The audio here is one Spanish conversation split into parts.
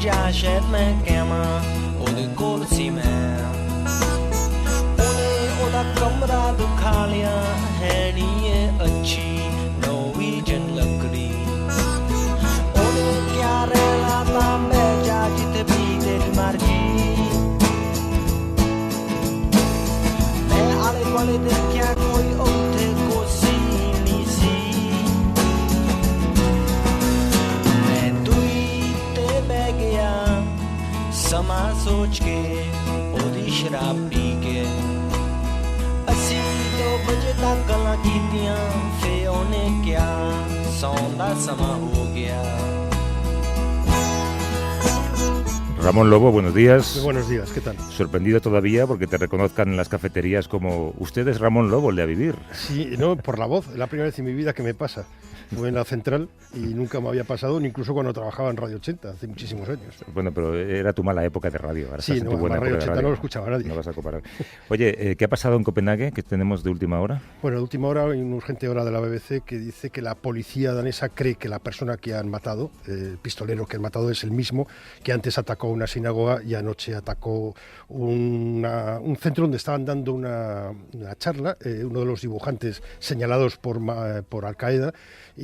ਜਾ ਸ਼ਾਇਦ ਮੈਂ ਕਹਾਂ ਉਹਦੇ ਕੋਲ ਸੀ ਮੈਂ ਉਹਨੇ ਉਹਦਾ ਕਮਰਾ ਦਿਖਾ ਲਿਆ ਹੈ ਨੀ ਇਹ ਅੱਛੀ ਨੋਰਵੀਜਨ ਲੱਕੜੀ ਉਹਨੇ ਕਿਹਾ ਰਹਿਣਾ ਤਾਂ ਬਹਿ ਜਾ ਜਿੱਥੇ ਵੀ ਤੇਰੀ ਮਰਜ਼ੀ ਮੈਂ ਆਲੇ ਦੁਆਲੇ ਦੇਖਿਆ ਕੋਈ ਉੱਥੇ ਕੁਰਸੀ ਨਹੀਂ ਸੀ ਮੈਂ ਦੂਈ ਤੇ ਬਹਿ ਗਿਆ ਸਮਾਂ ਸੋਚ ਕੇ ਉਹਦੀ ਸ਼ਰਾਬ ਪੀ ਕੇ ਅਸੀਂ 2 ਵਜੇ ਤੱਕ ਗੱਲਾਂ ਕੀਤੀਆਂ ਫੇ ਉਹਨੇ ਕਿਹਾ ਸੌਣ ਦਾ ਸਮਾਂ ਹੋ ਗਿਆ Ramón Lobo, buenos días. Muy buenos días, ¿qué tal? Sorprendido todavía porque te reconozcan en las cafeterías como usted es Ramón Lobo, el de A Vivir. Sí, no, por la voz, es la primera vez en mi vida que me pasa. Fue en la central y nunca me había pasado, ni incluso cuando trabajaba en Radio 80, hace muchísimos años. Bueno, pero era tu mala época de radio. Ahora Sí, estás en tu buena Radio época 80 de radio. no lo escuchaba nadie. No vas a comparar. Oye, ¿qué ha pasado en Copenhague que tenemos de última hora? Bueno, de última hora hay una urgente hora de la BBC que dice que la policía danesa cree que la persona que han matado, el pistolero que han matado, es el mismo que antes atacó una sinagoga y anoche atacó un centro donde estaban dando una charla, uno de los dibujantes señalados por Al-Qaeda,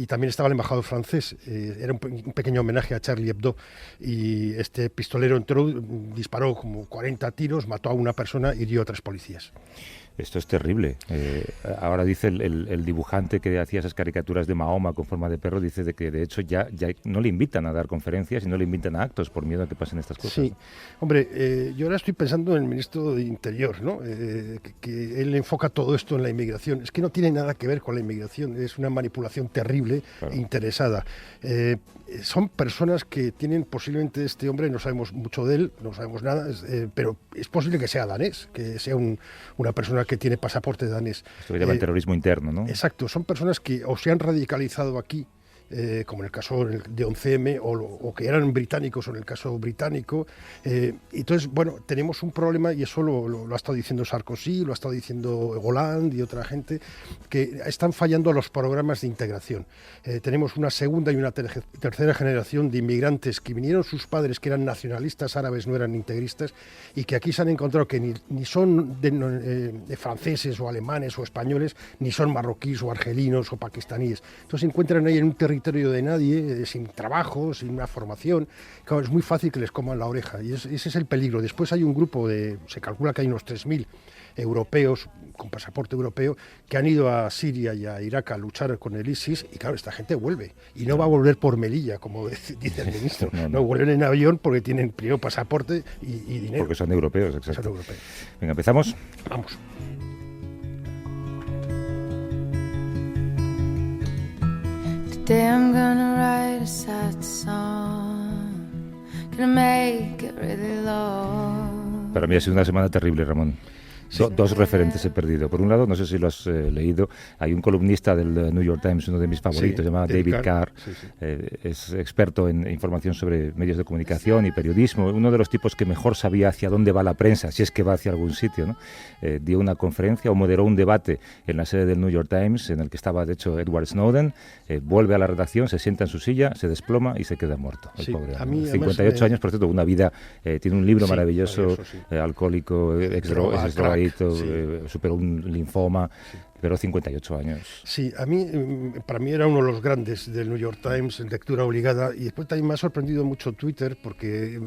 y también estaba el embajador francés. Era un pequeño homenaje a Charlie Hebdo y este pistolero entró, disparó como 40 tiros, mató a una persona y hirió a 3 policías. Esto es terrible. Ahora dice el dibujante que hacía esas caricaturas de Mahoma con forma de perro, dice de que de hecho ya no le invitan a dar conferencias y no le invitan a actos por miedo a que pasen estas cosas. Sí, hombre, yo ahora estoy pensando en el ministro de Interior, ¿no? Que él enfoca todo esto en la inmigración. Es que no tiene nada que ver con la inmigración, es una manipulación terrible e interesada. Son personas que tienen posiblemente este hombre, no sabemos mucho de él, no sabemos nada, pero es posible que sea danés, que sea una persona que tiene pasaporte danés. Esto que llama el terrorismo interno, ¿no? Exacto, son personas que o se han radicalizado aquí, como en el caso de 11M, o que eran británicos o en el caso británico. Entonces, bueno, tenemos un problema y eso lo ha estado diciendo Sarkozy, lo ha estado diciendo Hollande y otra gente, que están fallando los programas de integración. Tenemos una segunda y una tercera generación de inmigrantes que vinieron sus padres, que eran nacionalistas árabes, no eran integristas, y que aquí se han encontrado que ni son de franceses o alemanes o españoles, ni son marroquíes o argelinos o pakistaníes. Entonces se encuentran ahí en un territorio de nadie, sin trabajo, sin una formación. Claro, es muy fácil que les coman la oreja y ese es el peligro. Después hay un grupo se calcula que hay unos 3.000 europeos con pasaporte europeo que han ido a Siria y a Irak a luchar con el ISIS y claro, esta gente vuelve y no va a volver por Melilla, como dice el ministro. No, vuelven en avión porque tienen primero pasaporte y dinero. Porque son europeos, exacto. Son europeos. Venga, ¿empezamos? Vamos. Today I'm gonna write a sad song, gonna make it really long. Para mí ha sido una semana terrible, Ramón. Dos referentes he perdido. Por un lado, no sé si lo has leído, hay un columnista del New York Times, uno de mis favoritos, llamado David Carr. Sí. Es experto en información sobre medios de comunicación y periodismo, uno de los tipos que mejor sabía hacia dónde va la prensa, si es que va hacia algún sitio, ¿no? Dio una conferencia o moderó un debate en la sede del New York Times, en el que estaba, de hecho, Edward Snowden, vuelve a la redacción, se sienta en su silla, se desploma y se queda muerto. El pobre. A mí, 58 años, por cierto, una vida, tiene un libro maravilloso, alcohólico, ex-drogadicto, superó un linfoma, pero 58 años. Sí, para mí era uno de los grandes del New York Times, en lectura obligada, y después también me ha sorprendido mucho Twitter, porque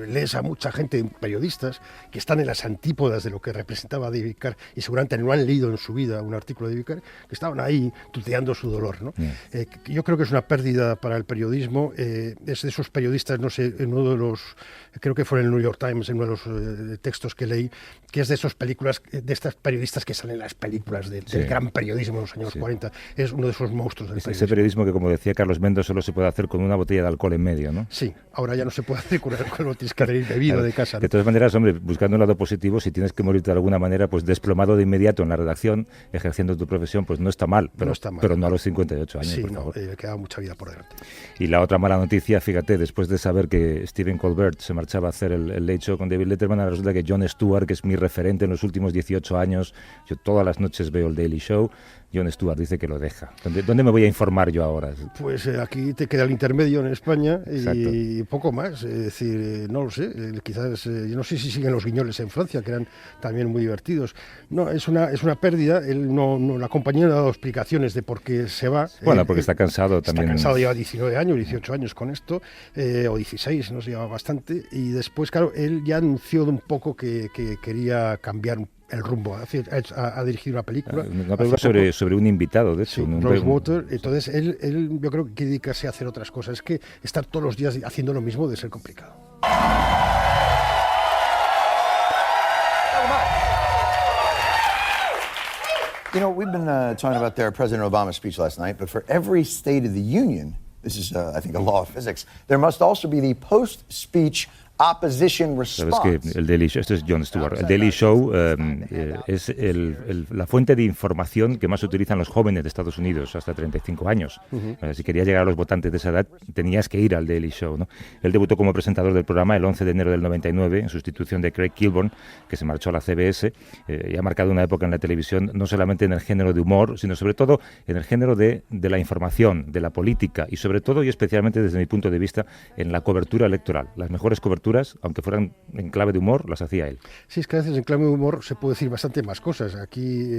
lees a mucha gente, periodistas, que están en las antípodas de lo que representaba David Carr, y seguramente no han leído en su vida un artículo de David Carr, que estaban ahí tuteando su dolor, ¿no? Yo creo que es una pérdida para el periodismo, es de esos periodistas, no sé, en uno de los, creo que fue en el New York Times, en uno de los textos que leí, que es de esas películas, de estas periodistas que salen en las películas del gran periodismo de los años 40, es uno de esos monstruos del periodismo. Ese periodismo que, como decía Carlos Mendoz, solo se puede hacer con una botella de alcohol en medio, ¿no? Sí, ahora ya no se puede hacer con el alcohol, tienes que haber bebido de casa, ¿no? De todas maneras, hombre, buscando un lado positivo, si tienes que morirte de alguna manera, pues desplomado de inmediato en la redacción, ejerciendo tu profesión, pues no está mal, pero no a los 58 años, por favor. Sí, queda mucha vida por delante. Y la otra mala noticia, fíjate, después de saber que Stephen Colbert se marchaba a hacer el Late Show con David Letterman, resulta que Jon Stewart, que es mi referente en los últimos 18 años, yo todas las noches veo el Daily Daily Show. Jon Stewart dice que lo deja. ¿Dónde me voy a informar yo ahora? Pues aquí te queda el intermedio en España y Exacto. poco más. Es decir, no lo sé, quizás, yo no sé si siguen los guiñoles en Francia, que eran también muy divertidos. No, es una pérdida. La compañía no ha dado explicaciones de por qué se va. Bueno, porque está cansado también. Está cansado, lleva 19 años, 18 años con esto, o 16, no se lleva bastante. Y después, claro, él ya anunció un poco que quería cambiar el rumbo, a dirigir una película. Una película sobre un invitado, de hecho. Sí, Rosewater. Entonces, él yo creo que quiere dedicarse a hacer otras cosas. Es que estar todos los días haciendo lo mismo debe ser complicado. You know, we've been talking about their President Obama's speech last night, but for every State of the Union, this is, I think, a law of physics, there must also be the post-speech opposition response. Sabes que el Daily Show, esto es Jon Stewart, el Daily Show es la fuente de información que más utilizan los jóvenes de Estados Unidos hasta 35 años. Si querías llegar a los votantes de esa edad, tenías que ir al Daily Show, ¿no? Él debutó como presentador del programa el 11 de enero del 99 en sustitución de Craig Kilborn, que se marchó a la CBS y ha marcado una época en la televisión, no solamente en el género de humor, sino sobre todo en el género de la información, de la política y sobre todo y especialmente desde mi punto de vista en la cobertura electoral. Las mejores coberturas, aunque fueran en clave de humor, las hacía él. Sí, es que a veces en clave de humor se puede decir bastante más cosas. Aquí,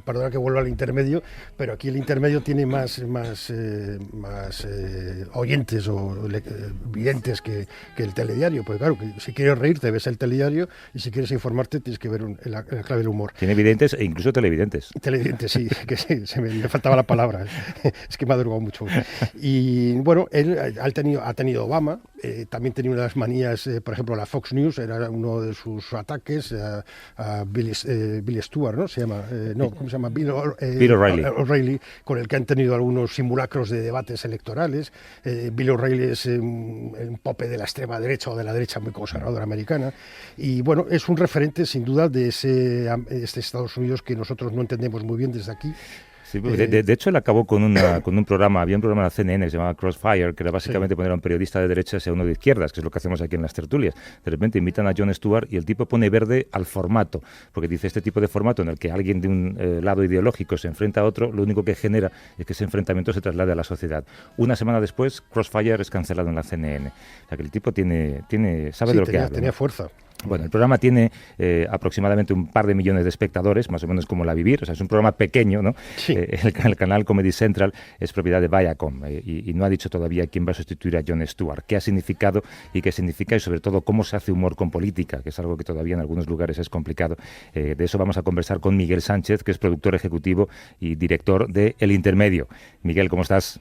perdona que vuelva al intermedio, pero aquí el intermedio tiene más oyentes o videntes que el telediario. Porque claro, que si quieres reírte ves el telediario y si quieres informarte tienes que ver la clave del humor. Tiene videntes e incluso televidentes. Televidentes, sí, que sí, me faltaba la palabra. Es que me ha drogado mucho. Y bueno, él ha tenido Obama, también tenía unas manías, por ejemplo, la Fox News era uno de sus ataques a Bill Stewart, ¿no? Se llama, ¿cómo se llama? Bill O'Reilly, con el que han tenido algunos simulacros de debates electorales. Bill O'Reilly es un pope de la extrema derecha o de la derecha muy conservadora americana. Y bueno, es un referente sin duda de este Estados Unidos que nosotros no entendemos muy bien desde aquí. Sí, de hecho, él acabó con un programa, había un programa en la CNN que se llamaba Crossfire, que era básicamente poner a un periodista de derechas y a uno de izquierdas, que es lo que hacemos aquí en las tertulias. De repente invitan a Jon Stewart y el tipo pone verde al formato, porque dice, este tipo de formato en el que alguien de un lado ideológico se enfrenta a otro, lo único que genera es que ese enfrentamiento se traslade a la sociedad. Una semana después, Crossfire es cancelado en la CNN. O sea que el tipo sabe de lo que habla. Tenía fuerza. Bueno, el programa tiene aproximadamente un par de millones de espectadores, más o menos como La Vivir, o sea, es un programa pequeño, ¿no? Sí. El canal Comedy Central es propiedad de Viacom y no ha dicho todavía quién va a sustituir a Jon Stewart, qué ha significado y qué significa y sobre todo cómo se hace humor con política, que es algo que todavía en algunos lugares es complicado. De eso vamos a conversar con Miguel Sánchez, que es productor ejecutivo y director de El Intermedio. Miguel, ¿cómo estás?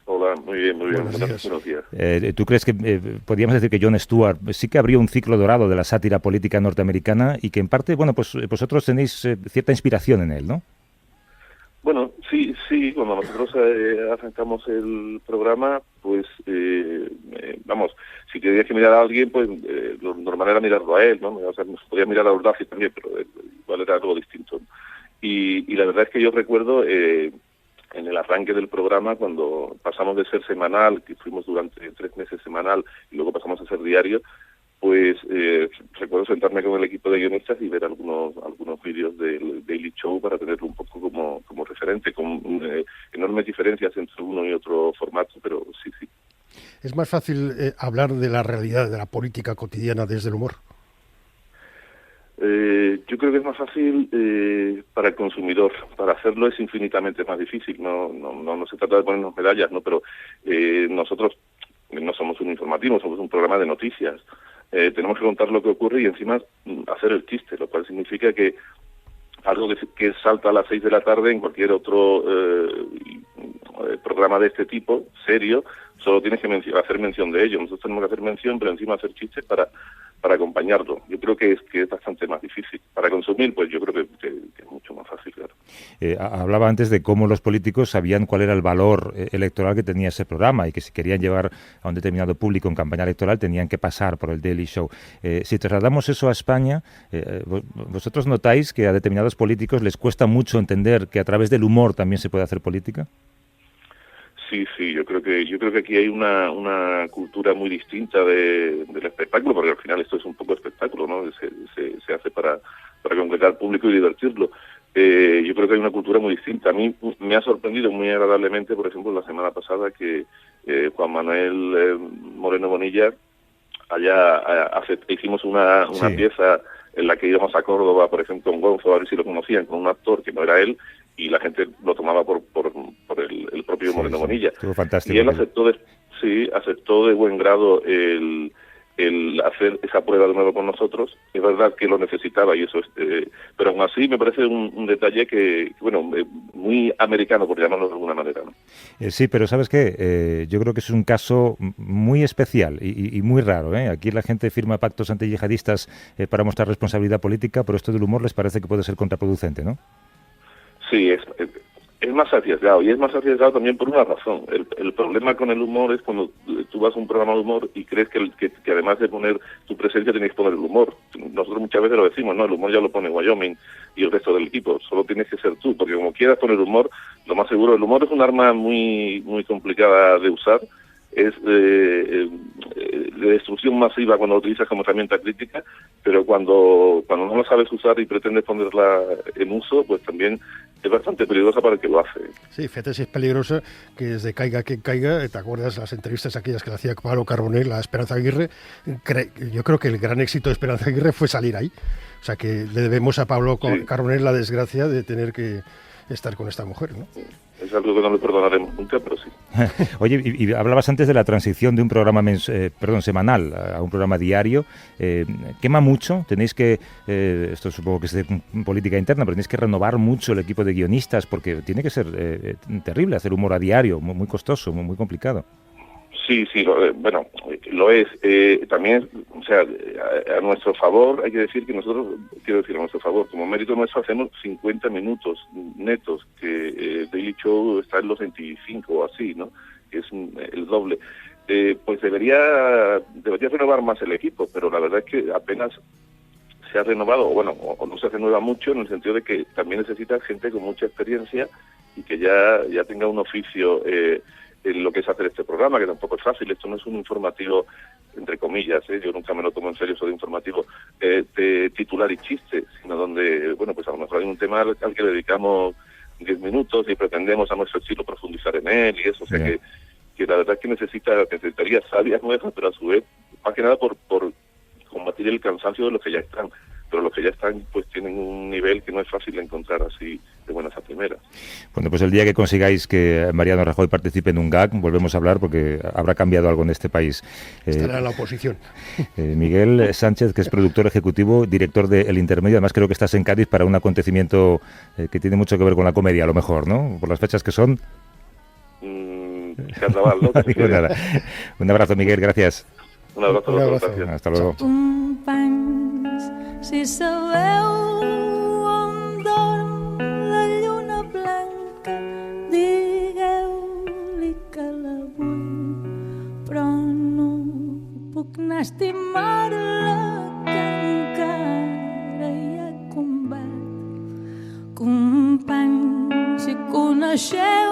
Hola, muy bien. Buenos días. ¿Tú crees que podríamos decir que Jon Stewart sí que abrió un ciclo dorado de la sátira política norteamericana y que en parte, bueno, pues vosotros tenéis cierta inspiración en él, ¿no? Bueno, sí, cuando nosotros arrancamos el programa, pues, vamos, si querías que mirar a alguien, pues lo normal era mirarlo a él, ¿no? O sea, nos podía mirar a Urdaci también, pero igual era algo distinto. Y la verdad es que yo recuerdo en el arranque del programa, cuando pasamos de ser semanal, que fuimos durante 3 meses semanal, y luego pasamos a ser diario, pues recuerdo sentarme con el equipo de guionistas y ver algunos vídeos del Daily Show para tenerlo un poco como referente, con enormes diferencias entre uno y otro formato, pero sí. Es más fácil hablar de la realidad, de la política cotidiana desde el humor. Yo creo que es más fácil para el consumidor. Para hacerlo es infinitamente más difícil. No se trata de ponernos medallas, ¿no? Pero nosotros no somos un informativo, somos un programa de noticias. Tenemos que contar lo que ocurre y encima hacer el chiste, lo cual significa que algo que salta a las 6 de la tarde en cualquier otro programa de este tipo, serio, solo tienes que hacer mención de ello. Nosotros tenemos que hacer mención, pero encima hacer chistes para acompañarlo. Yo creo que es bastante más difícil. Para consumir, pues yo creo que es mucho más fácil, claro. Hablaba antes de cómo los políticos sabían cuál era el valor electoral que tenía ese programa y que si querían llevar a un determinado público en campaña electoral tenían que pasar por el Daily Show. Si trasladamos eso a España, ¿vosotros notáis que a determinados políticos les cuesta mucho entender que a través del humor también se puede hacer política? Sí, yo creo que aquí hay una cultura muy distinta del espectáculo, porque al final esto es un poco espectáculo, ¿no? Se hace para concretar al público y divertirlo. yo creo que hay una cultura muy distinta. A mí me ha sorprendido muy agradablemente, por ejemplo, la semana pasada que Juan Manuel Moreno Bonilla hicimos una pieza en la que íbamos a Córdoba, por ejemplo, en Gonzo, a ver si lo conocían, con un actor que no era él, y la gente lo tomaba por el propio Moreno Bonilla. Estuvo fantástico. Y él aceptó de buen grado el hacer esa prueba de nuevo con nosotros. Es verdad que lo necesitaba y eso pero aún así me parece un detalle que bueno, muy americano, por llamarlo de alguna manera, ¿no? Sí, pero ¿sabes qué? Yo creo que es un caso muy especial y muy raro, ¿eh? Aquí la gente firma pactos antiyihadistas para mostrar responsabilidad política, pero esto del humor les parece que puede ser contraproducente, ¿no? Sí, es más arriesgado, y es más arriesgado también por una razón. El problema con el humor es cuando tú vas a un programa de humor y crees que además de poner tu presencia tienes que poner el humor. Nosotros muchas veces lo decimos, ¿no? El humor ya lo pone Wyoming y el resto del equipo, solo tienes que ser tú, porque como quieras poner humor, lo más seguro, el humor es un arma muy, muy complicada de usar, es de destrucción masiva cuando lo utilizas como herramienta crítica, pero cuando no lo sabes usar y pretendes ponerla en uso, pues también es bastante peligrosa para el que lo hace. Sí, fíjate si es peligrosa, que desde Caiga quien caiga, ¿te acuerdas las entrevistas aquellas que le hacía Pablo Carbonell a Esperanza Aguirre? Yo creo que el gran éxito de Esperanza Aguirre fue salir ahí. O sea que le debemos a Pablo Carbonell la desgracia de tener que estar con esta mujer, ¿no? Es algo que no le perdonaremos nunca, pero sí. Oye, y hablabas antes de la transición de un programa semanal a un programa diario. ¿Quema mucho? Tenéis que, esto supongo que es de política interna, pero tenéis que renovar mucho el equipo de guionistas, porque tiene que ser terrible hacer humor a diario, muy costoso, muy complicado. Sí, bueno, lo es. También, o sea, a nuestro favor, hay que decir que nosotros, a nuestro favor, como mérito nuestro, hacemos 50 minutos netos, que Daily Show está en los 25 o así, ¿no? Que es el doble. Pues debería renovar más el equipo, pero la verdad es que apenas se ha renovado, o no se renueva mucho, en el sentido de que también necesita gente con mucha experiencia y que ya tenga un oficio en lo que es hacer este programa, que tampoco es fácil. Esto no es un informativo, entre comillas, yo nunca me lo tomo en serio eso de informativo, de titular y chiste, sino donde, pues a lo mejor hay un tema al que le dedicamos 10 minutos y pretendemos a nuestro estilo profundizar en él y eso, o sea que la verdad es que necesitaría sabias nuevas, pero a su vez, más que nada por combatir el cansancio de los que ya están. Pero los que ya están pues tienen un nivel que no es fácil de encontrar así de buenas a primeras. Bueno, pues el día que consigáis que Mariano Rajoy participe en un gag, volvemos a hablar porque habrá cambiado algo en este país. Estará en la oposición. Miguel Sánchez, que es productor ejecutivo, director de El Intermedio, además creo que estás en Cádiz para un acontecimiento que tiene mucho que ver con la comedia, a lo mejor, ¿no? Por las fechas que son. Carnaval, ¿no? Pues nada. Un abrazo, Miguel, gracias. Un abrazo. Gracias. Hasta luego. Si sabeu on dorm la lluna blanca, digueu-li que la vull, però no puc anar a estimar-la, que encara hi ha combat. Companys, si coneixeu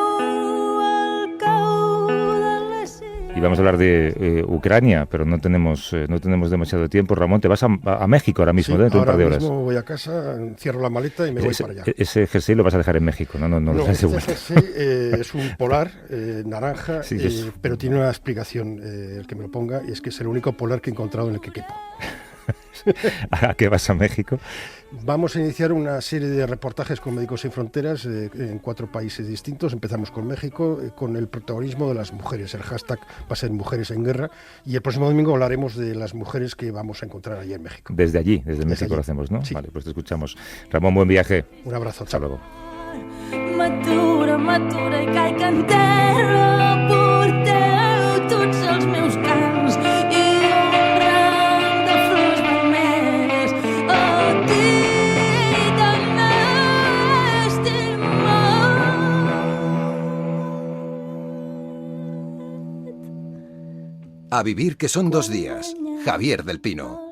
el cau de la sirena. Y vamos a hablar de Ucrania, pero no tenemos demasiado tiempo. Ramón, te vas a México ahora mismo, dentro de un par de horas. Ahora mismo voy a casa, cierro la maleta y me voy para allá. Ese jersey lo vas a dejar en México, no lo dejas de vuelta. Ese jersey es un polar naranja, Sí, pero tiene una explicación el que me lo ponga, y es que es el único polar que he encontrado en el que quepo. ¿A qué vas a México? Vamos a iniciar una serie de reportajes con Médicos Sin Fronteras en 4 países distintos. Empezamos con México, con el protagonismo de las mujeres. El hashtag va a ser Mujeres en Guerra, y el próximo domingo hablaremos de las mujeres que vamos a encontrar allí en México. Desde México allí lo hacemos, ¿no? Sí. Vale, pues te escuchamos. Ramón, buen viaje. Un abrazo, Hasta chao. luego. M'atura i caic en terra, porteu tots els meus cants i un ram de flors vermelles aquí tan estimat. A vivir que son 2 días. Javier del Pino.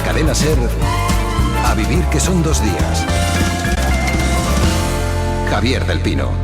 cadena SER, A vivir que son 2 días. Javier del Pino.